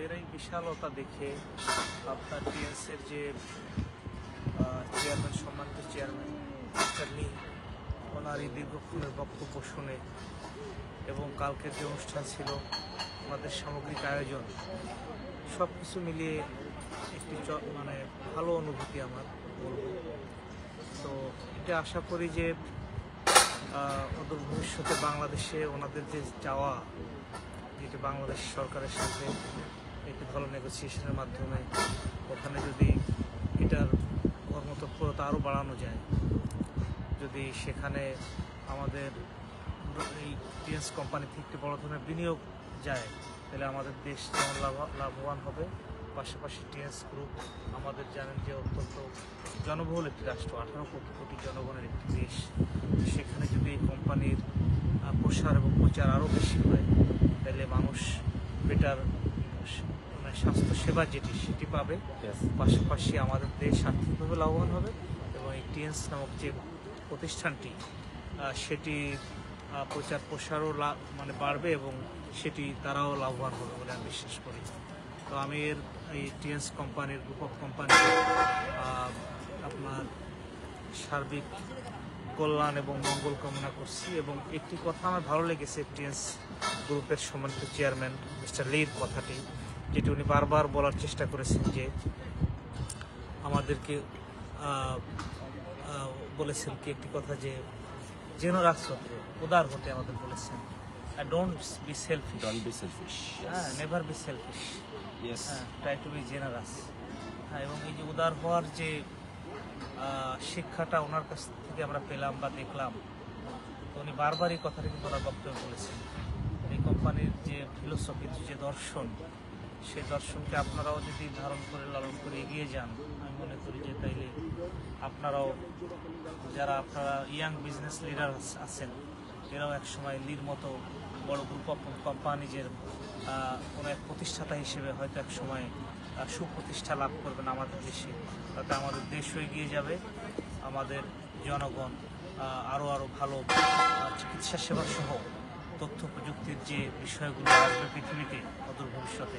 এর এই বিশালতা দেখে আপনার টিএসের যে চেয়ারম্যান, সম্মানিত চেয়ারম্যান মিস্টার লি, ওনার এই দীর্ঘক্ষণের বক্তব্য শুনে এবং কালকের যে অনুষ্ঠান ছিল, ওনাদের সামগ্রিক আয়োজন, সব কিছু মিলিয়ে একটি মানে ভালো অনুভূতি আমার বলবো। তো এটা আশা করি যে অদূর ভবিষ্যতে বাংলাদেশে ওনাদের যে চাওয়া, যেটি বাংলাদেশ সরকারের সাথে একটি ভালো নেগোসিয়েশনের মাধ্যমে ওখানে যদি এটার কর্মতৎপরতা আরও বাড়ানো যায়, যদি সেখানে আমাদের এই টিএস কোম্পানি থেকে একটি বড় ধরনের বিনিয়োগ যায়, তাহলে আমাদের দেশ যেমন লাভবান হবে, পাশাপাশি টিএস গ্রুপ আমাদের জানেন যে অত্যন্ত জনবহুল একটি রাষ্ট্র, 18 কোটি জনগণের একটি দেশ। সেখানে যদি এই কোম্পানির প্রসার এবং প্রচার আরও বেশি হয়, তাহলে মানুষ বেটার মানে স্বাস্থ্যসেবা সেটি পাবে, পাশাপাশি আমাদের দেশ আর্থিকভাবে লাভবান হবে এবং এই টিএস নামক যে প্রতিষ্ঠানটি সেটি প্রচার প্রসারও মানে বাড়বে এবং সেটি তারাও লাভবান হবে বলে আমি বিশ্বাস করি। তো আমি এই টিএস কোম্পানির, গ্রুপ অফ কোম্পানি আপনার সার্বিক কল্যাণ এবং মঙ্গল কামনা করছি। এবং একটি কথা আমার ভালো লেগেছে টিএস গ্রুপের সম্মানিত চেয়ারম্যান মিস্টার লির কথাটি, যেটি উনি বারবার বলার চেষ্টা করেছেন যে আমাদেরকে বলেছেন কি একটি কথা, যে জেনারাস হতে, উদার হতে আমাদের বলেছেন। Don't be selfish, never be selfish, try to be generous. এবং এই যে উদার হওয়ার যে শিক্ষাটা ওনার কাছ থেকে আমরা পেলাম বা দেখলাম, তো উনি বারবার এই কথাটা কিন্তু ওনার বক্তব্য বলেছেন। এই কোম্পানির যে ফিলোসফি, যে দর্শন, সেই দর্শনকে আপনারাও যদি ধারণ করে লালন করে এগিয়ে যান, আমি মনে করি যে তাইলে আপনারাও, যারা আপনারা ইয়াং বিজনেস লিডার আছেন, এরাও একসময় লির মতো বড় গ্রুপ অফ কোম্পানিজের কোনো এক প্রতিষ্ঠাতা হিসেবে হয়তো এক সময় সুপ্রতিষ্ঠা লাভ করবেন আমাদের দেশে। তাতে আমাদের দেশও এগিয়ে যাবে, আমাদের জনগণ আরও ভালো চিকিৎসা সেবা সহ তথ্য প্রযুক্তির যে বিষয়গুলো আসবে পৃথিবীতে অদূর ভবিষ্যতে,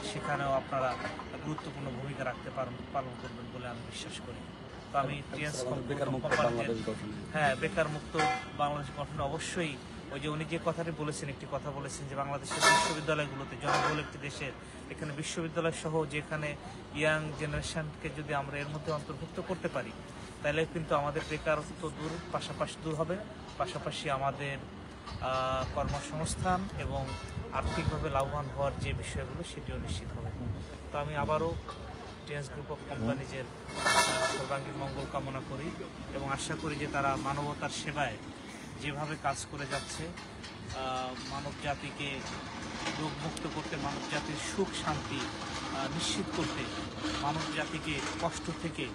সেখানেও আপনারা গুরুত্বপূর্ণ ভূমিকা পালন করবেন বলে আমি বিশ্বাস করি। তো আমি টিএস বেকার মুক্ত বাংলাদেশ গঠনে অবশ্যই, ওই যে উনি যে কথাটি বলেছেন, একটি কথা বলেছেন যে বাংলাদেশের বিশ্ববিদ্যালয়গুলোতে, জনবহুল একটি দেশের, এখানে বিশ্ববিদ্যালয় সহ যেখানে ইয়াং জেনারেশনকে যদি আমরা এর মধ্যে অন্তর্ভুক্ত করতে পারি, তাহলে কিন্তু আমাদের বেকারত্ব দূর হবে, পাশাপাশি আমাদের কর্মসংস্থান এবং আর্থিকভাবে লাভবান হওয়ার যে বিষয়গুলো সেটিও নিশ্চিত হবে। তো আমি আবারও টিএস গ্রুপ অফ কোম্পানিজের সর্বাঙ্গীন মঙ্গল কামনা করি এবং আশা করি যে তারা মানবতার সেবায় যেভাবে কাজ করে যাচ্ছে, মানব জাতিকে রোগমুক্ত করতে, মানব জাতির সুখ শান্তি নিশ্চিত করতে, মানব জাতিকে কষ্ট থেকে,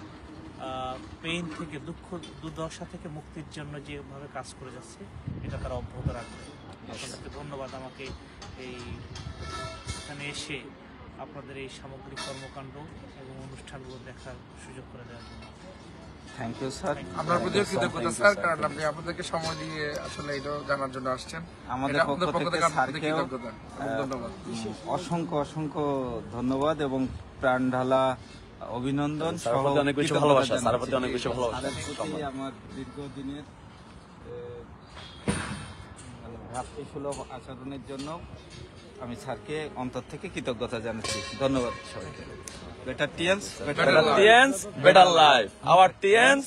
পেইন থেকে, দুঃখ দুর্দশা থেকে মুক্তির জন্য যেভাবে কাজ করে যাচ্ছে, এটা তারা অব্যাহত রাখবে। আপনাদেরকে ধন্যবাদ আমাকে এখানে এসে আপনাদের এই সামগ্রিক কর্মকাণ্ড এবং অনুষ্ঠানগুলো দেখার সুযোগ করে দেওয়ার জন্য। Thank you sir. আপনার প্রতিও কৃতজ্ঞতা স্যার, কারণ আপনি আমাদেরকে সময় দিয়ে আসলে এটা জানার জন্য আসছেন। আমাদের পক্ষ থেকে স্যারকেও ধন্যবাদ, অসংখ্য ধন্যবাদ এবং প্রাণ ঢালা অভিনন্দন। অনেক বেশি ভালোবাসা, স্যারের প্রতি অনেক বেশি ভালোবাসা। আমার দীর্ঘদিনের ভ্রাতৃসুলভ আচরণের জন্য আমি স্যারকে অন্তর থেকে কৃতজ্ঞতা জানাচ্ছি। ধন্যবাদ সবাইকে। Better TS, better life, our T S.